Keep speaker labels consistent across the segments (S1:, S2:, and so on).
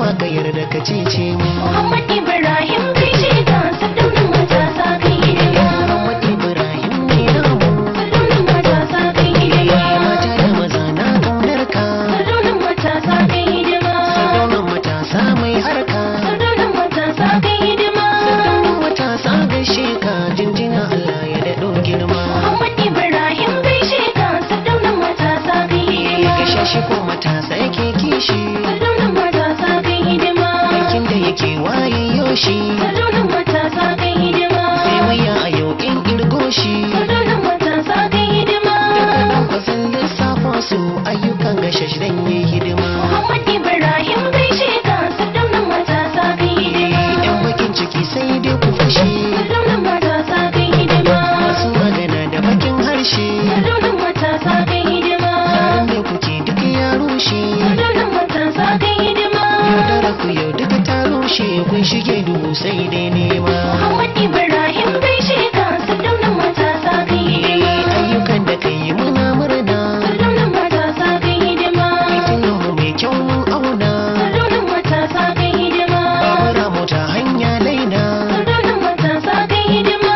S1: ma ka yarda ka cece mu.
S2: Muhammad Ibrahim gaishe ka sardaunan matasa kai hidima.
S1: Muhammad Ibrahim ne namu.
S2: Sardaunan matasa kai hidima.
S1: Mata da maza na ƙaunar ka.
S2: Sardaunan matasa kai hidima.
S1: Sardaunan matasa mai harka.
S2: Sardaunan matasa kai hidima.
S1: Sardaunan matasa gaishe ka jinjina Allah ya daɗo girma.
S2: Muhammad Ibrahim gaishe ka sardaunan matasa kai hidima.
S1: Gaishe shi ko matasa yake kishi.
S2: Sardaunan matasa kai hidima.
S1: Aikin da yake waye yoshi.
S2: Sardaunan matasa kai hidima.
S1: Sai waya a yau in irgo shi.
S2: Sardaunan matasa kai hidima.
S1: Daga nan kwasan lissafo su ayyukan gashe shi dan yi hidima.
S2: Muhammad Ibrahim gaishe ka sardaunan matasa kai hidima.
S1: Yan bakin ciki sai dai ku fashe.
S2: Sardaunan matasa kai hidima.
S1: Masu magana da bakin harshe.
S2: Sardaunan matasa kai hidima.
S1: Tsarin da kuke duk ya rushe.
S2: Sardaunan matasa kai hidima.
S1: Yaudara ku yau duka ta rushe kun shige duhu sai dai nema.
S2: Muhammad Ibrahim gaishe ka sardaunan matasa kai hidima.
S1: Ayyukan da ka yi muna murna.
S2: Sardaunan matasa kai hidima.
S1: Aitunan mu mai kyau mun auna.
S2: Sardaunan matasa kai hidima.
S1: Babura mota hanya laina.
S2: Sardaunan matasa kai hidima.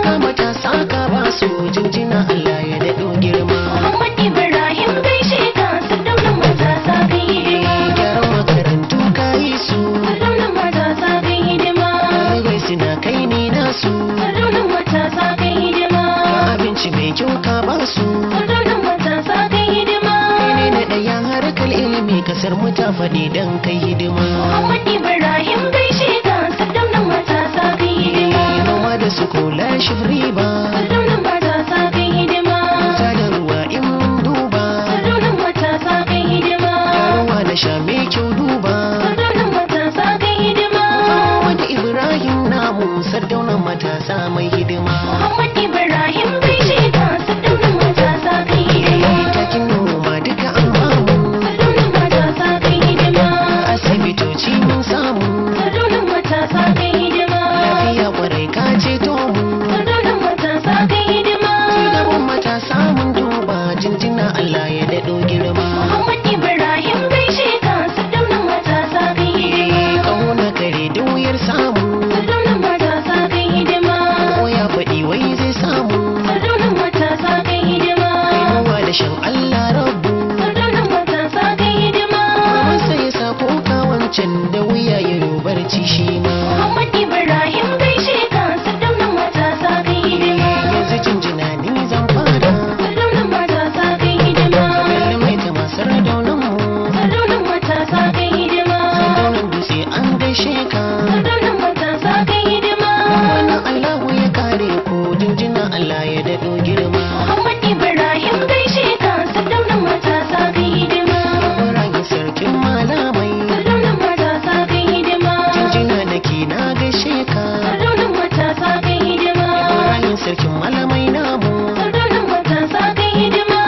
S1: Ka matasa ka ba su jinjina Allah ya daɗo girma.
S2: Muhammad Ibrahim gaishe ka sardaunan matasa kai hidima.
S1: Gyaran makarantu ka yi su.
S2: Sardaunan matasa kai hidima.
S1: Ɗalibai suna kai ni nasu.
S2: Sardaunan matasa kai hidima.
S1: Ga abinci mai kyau ka ba su.
S2: Sardaunan matasa kai hidima.
S1: Kai ne na ɗaya harkar ilimi kasar mu ta faɗi dan kai hidima.
S2: Muhammad Ibrahim gaishe ka sardaunan matasa kai hidima.
S1: Noma da su kula shi riba.
S2: Sardaunan matasa kai hidima.
S1: Wuta da ruwa in mun duba.
S2: Sardaunan matasa kai hidima.
S1: Ga ruwa na sha mai kyau duba.
S2: Sardaunan matasa kai hidima.
S1: Muhammad Ibrahim namu sardaunan matasa mai hidima.
S2: Muhammad Ibrahim gaishe ka sardaunan matasa kai hidima.
S1: Takin noma duka an bamu.
S2: Sardaunan matasa kai hidima.
S1: Asibitoci mun samu.
S2: Sardaunan matasa kai hidima.
S1: Lafiya kwarai ka ceto mu.
S2: Sardaunan matasa kai hidima.
S1: Cigaban matasa mun duba jinjina Allah ya daɗo girma.
S2: Muhammad Ibrahim gaishe ka sardaunan matasa kai hidima.
S1: Kawo na kare da wuyar samu.
S2: Sardaunan matasa kai hidima.
S1: Ko ya faɗi wai zai samu.
S2: Sardaunan matasa kai hidima.
S1: Kainuwa da shan Allah rabu.
S2: Sardaunan matasa kai hidima.
S1: Masa ya sa koka wancan da wuya ya yi barci shi ma.
S2: Muhammad Ibrahim gaishe ka sardaunan matasa kai hidima.
S1: Yanzu jinjina ni zan fara.
S2: Sardaunan matasa kai hidima.
S1: Bello mai ta masar daunan mu.
S2: Sardaunan matasa kai hidima.
S1: Daunan dutse an gaishe ka.
S2: Sardaunan matasa kai hidima.
S1: Wannan Allahu ya kare ku jinjina Allah ya daɗo girma.
S2: Muhammad Ibrahim gaishe ka sardaunan matasa kai hidima.
S1: Ibrahim sarkin malamai.
S2: Sardaunan matasa kai hidima.
S1: Jinjina nake na gaishe ka.
S2: Sardaunan matasa kai hidima.
S1: Ibrahim sarkin malamai namu.
S2: Sardaunan matasa kai hidima.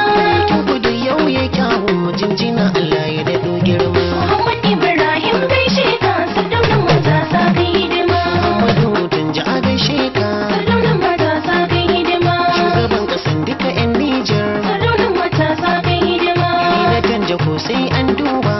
S1: Tuku da yau ya kyawu jinjina Allah ya daɗo girma.
S2: Muhammad Ibrahim gaishe ka sardaunan matasa kai hidima.
S1: Muhammadu Tunji a gaishe ka.
S2: Sardaunan matasa kai hidima.
S1: Shugaban ƙasan duka 'yan Nijar.
S2: Sardaunan matasa kai hidima.
S1: Ni na Tanja ko sai an duba.